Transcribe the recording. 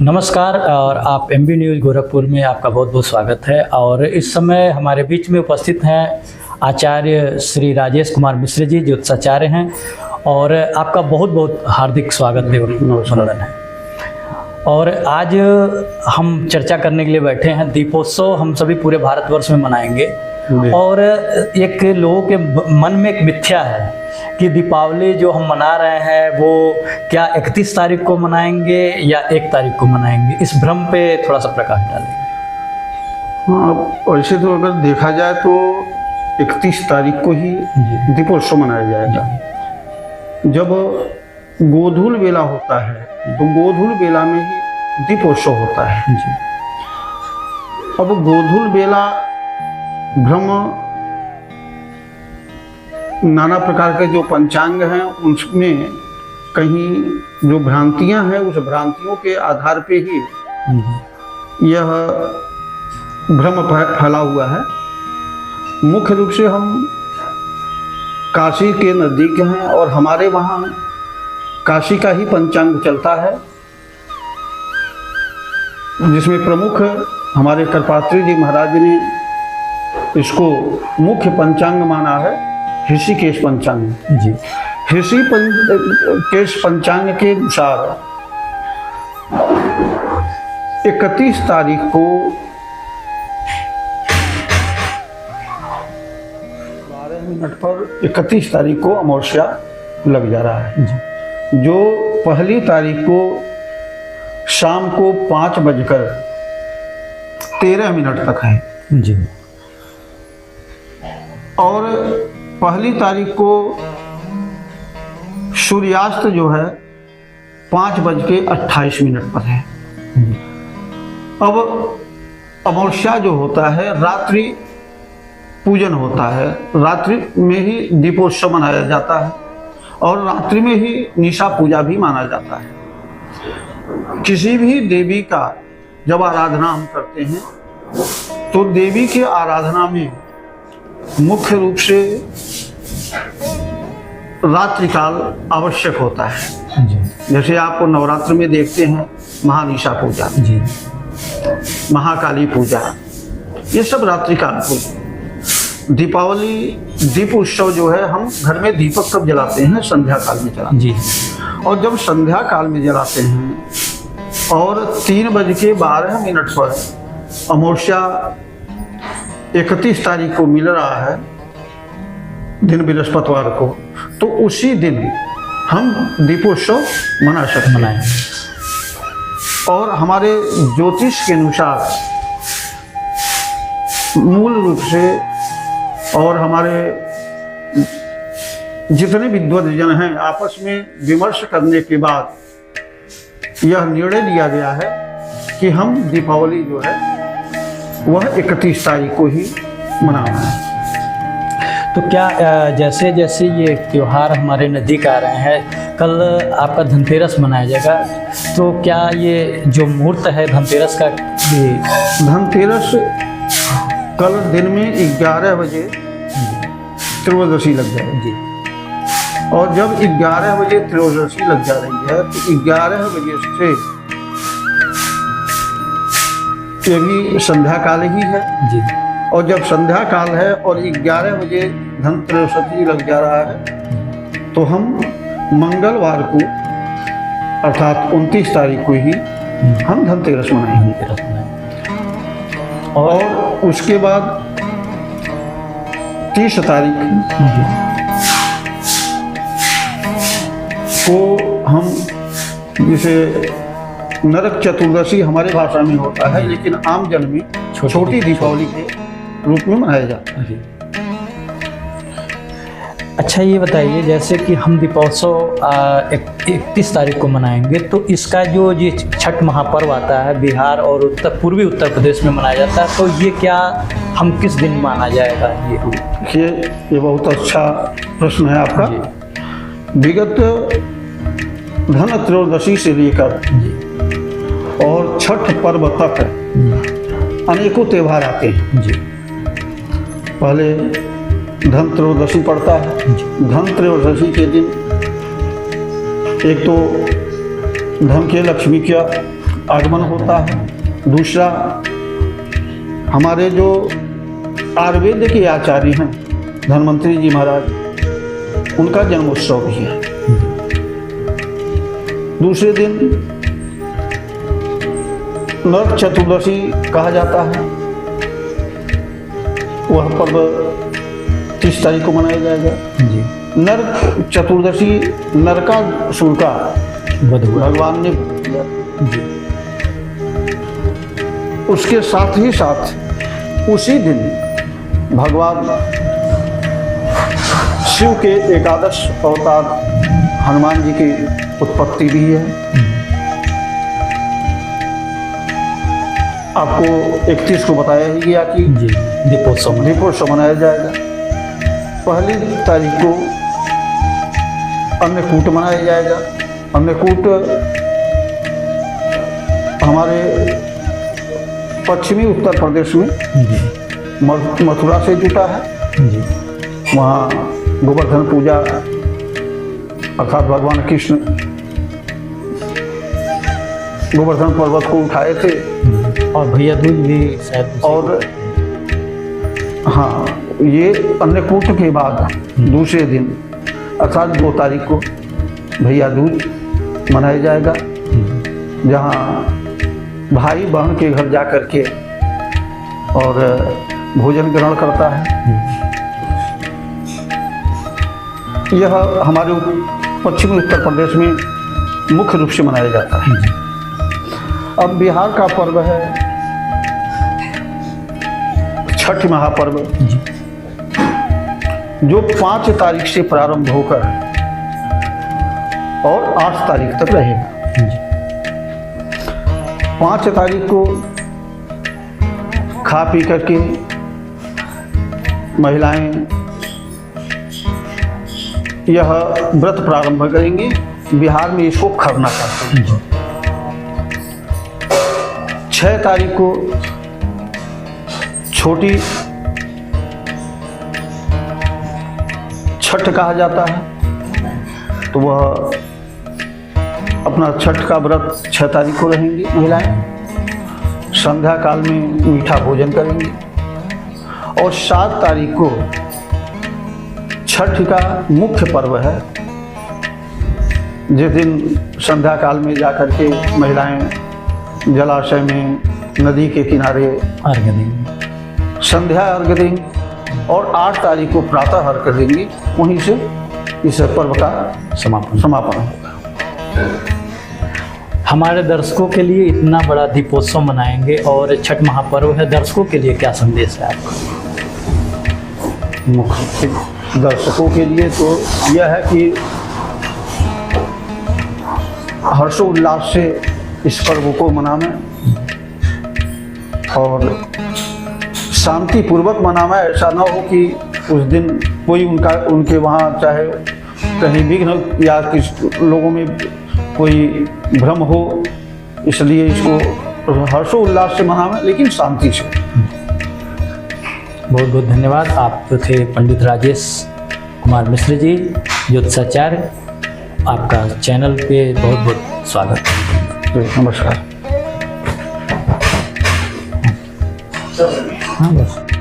नमस्कार और आप एमबी न्यूज़ गोरखपुर में आपका बहुत बहुत स्वागत है। और इस समय हमारे बीच में उपस्थित हैं आचार्य श्री राजेश कुमार मिश्र जी, ज्योतिषाचार्य हैं, और आपका बहुत बहुत हार्दिक स्वागत है और अभिनंदन है। और आज हम चर्चा करने के लिए बैठे हैं। दीपोत्सव हम सभी पूरे भारतवर्ष में मनाएंगे, और एक लोगों के मन में एक मिथ्या है कि दीपावली जो हम मना रहे हैं वो क्या 31 तारीख को मनाएंगे या 1 तारीख को मनाएंगे। इस भ्रम पे थोड़ा सा प्रकाश डालेंगे। हाँ, वैसे तो अगर देखा जाए तो 31 तारीख को ही दीपोत्सव मनाया जाएगा। जब गोधूल बेला होता है तो गोधूल बेला में ही दीपोत्सव होता है। अब गोधूल बेला ब्रह्म नाना प्रकार के जो पंचांग हैं उसमें कहीं जो भ्रांतियां हैं, उस भ्रांतियों के आधार पे ही यह भ्रम फैला हुआ है। मुख्य रूप से हम काशी के नज़दीक हैं और हमारे वहाँ काशी का ही पंचांग चलता है, जिसमें प्रमुख हमारे करपात्री जी महाराज ने इसको मुख्य पंचांग माना है, ऋषिकेश पंचांग जी। ऋषिकेश पंचांग के अनुसार 31 तारीख को 12 मिनट पर 31 तारीख को अमावस्या लग जा रहा है जी। जो पहली तारीख को शाम को 5:13 तक है जी। और पहली तारीख को सूर्यास्त जो है 5:28 पर है। अब अमावस्या जो होता है रात्रि पूजन होता है, रात्रि में ही दीपोत्सव मनाया जाता है और रात्रि में ही निशा पूजा भी माना जाता है। किसी भी देवी का जब आराधना हम करते हैं तो देवी के आराधना में मुख्य रूप से रात्रि काल आवश्यक होता है जी। जैसे आप नवरात्र में देखते हैं महानिशा पूजा जी, महाकाली पूजा, ये सब रात्रि काल पूजा। दीपावली दीप उत्सव जो है हम घर में दीपक कब जलाते हैं? संध्या काल में जलाते जी। और जब संध्या काल में जलाते हैं और 3:12 पर अमावस्या 31 तारीख को मिल रहा है, दिन बृहस्पतिवार को, तो उसी दिन हम दीपोत्सव मना सकते हैं। और हमारे ज्योतिष के अनुसार मूल रूप से और हमारे जितने विद्वद्जन हैं आपस में विमर्श करने के बाद यह निर्णय लिया गया है कि हम दीपावली जो है वह 31 तारीख को ही मनाना है। तो क्या जैसे जैसे ये त्यौहार हमारे नज़दीक आ रहे हैं, कल आपका धनतेरस मनाया जाएगा, तो क्या ये जो मुहूर्त है धनतेरस का? धनतेरस कल दिन में 11 बजे त्रयोदशी लग जाएगी जी। और जब 11 बजे त्रयोदशी लग जा रही है तो 11 बजे से ये भी संध्या काल ही है जी। और जब संध्या काल है और 11 बजे धनतेरस लग जा रहा है तो हम मंगलवार को अर्थात 29 तारीख को ही हम धनतेरस मनाएंगे। और उसके बाद 30 तारीख को हम जिसे नरक चतुर्दशी हमारे भाषा में होता है, लेकिन आम जन में छोटी दीपावली के रूप में मनाया जाता है। अच्छा, ये बताइए जैसे कि हम दीपोत्सव 31 तारीख को मनाएंगे, तो इसका जो ये छठ महापर्व आता है बिहार और पूर्वी उत्तर प्रदेश में मनाया जाता है, तो ये क्या हम किस दिन माना जाएगा? ये बहुत अच्छा प्रश्न है आपका। विगत धन त्रयोदशी से लेकर और छठ पर्व तक अनेकों त्यौहार आते हैं जी। पहले धन त्रयोदशी पड़ता है। धन त्रयोदशी के दिन एक तो धन के लक्ष्मी का आगमन होता है। दूसरा, हमारे जो आयुर्वेद के आचार्य हैं धन्वंतरी जी महाराज, उनका जन्मोत्सव भी है। दूसरे दिन नरक चतुर्दशी कहा जाता है। वह पर्व 30 तारीख को मनाया जाएगा जी। नरक चतुर्दशी नरकासुर का भगवान ने जी। उसके साथ ही साथ उसी दिन भगवान शिव के एकादश अवतार हनुमान जी की उत्पत्ति भी है। आपको 31 को बताया ही गया कि जी दीपोत्सव मनाया जाएगा। पहली तारीख को अन्नकूट मनाया जाएगा। अन्नकूट हमारे पश्चिमी उत्तर प्रदेश में मथुरा से जुटा है। जी। वहाँ गोवर्धन पूजा अर्थात भगवान कृष्ण गोवर्धन पर्वत को उठाए थे और भैया दूज भी शायद। और हाँ, ये अन्नकूट के बाद दूसरे दिन अर्थात 2 तारीख को भैया दूज मनाया जाएगा, जहाँ भाई बहन के घर जा कर के और भोजन ग्रहण करता है। यह हमारे पश्चिमी उत्तर प्रदेश में मुख्य रूप से मनाया जाता है। अब बिहार का पर्व है छठ महापर्व, जो 5 तारीख से प्रारंभ होकर और 8 तारीख तक रहेगा। 5 तारीख को खा पी करके महिलाएं यह व्रत प्रारंभ करेंगी। बिहार में इसको खरना कहते हैं। 6 तारीख को छोटी छठ कहा जाता है, तो वह अपना छठ का व्रत 6 तारीख को रहेंगी महिलाएं। संध्या काल में मीठा भोजन करेंगी। और 7 तारीख को छठ का मुख्य पर्व है, जिस दिन संध्या काल में जाकर के महिलाएं जलाशय में, नदी के किनारे अर्घ्य देंगे, संध्या अर्घ्य देंगी। और 8 तारीख को प्रातः अर्घ्य देंगी। वहीं से इस पर्व का समापन होगा। हमारे दर्शकों के लिए इतना बड़ा दीपोत्सव मनाएंगे और छठ महापर्व है, दर्शकों के लिए क्या संदेश है आपका? मुख्य दर्शकों के लिए तो यह है कि हर्षोल्लास से इस पर्व को मनाना और शांति पूर्वक मनाना। ऐसा ना हो कि उस दिन कोई उनके वहाँ चाहे कहीं विघ्न या किस लोगों में कोई भ्रम हो, इसलिए इसको हर्षोल्लास से मनाना, लेकिन शांति से। बहुत बहुत धन्यवाद। आप थे पंडित राजेश कुमार मिश्र जी, ज्योतिषाचार्य। आपका चैनल पे बहुत बहुत स्वागत। नमस्कार। हाँ बस।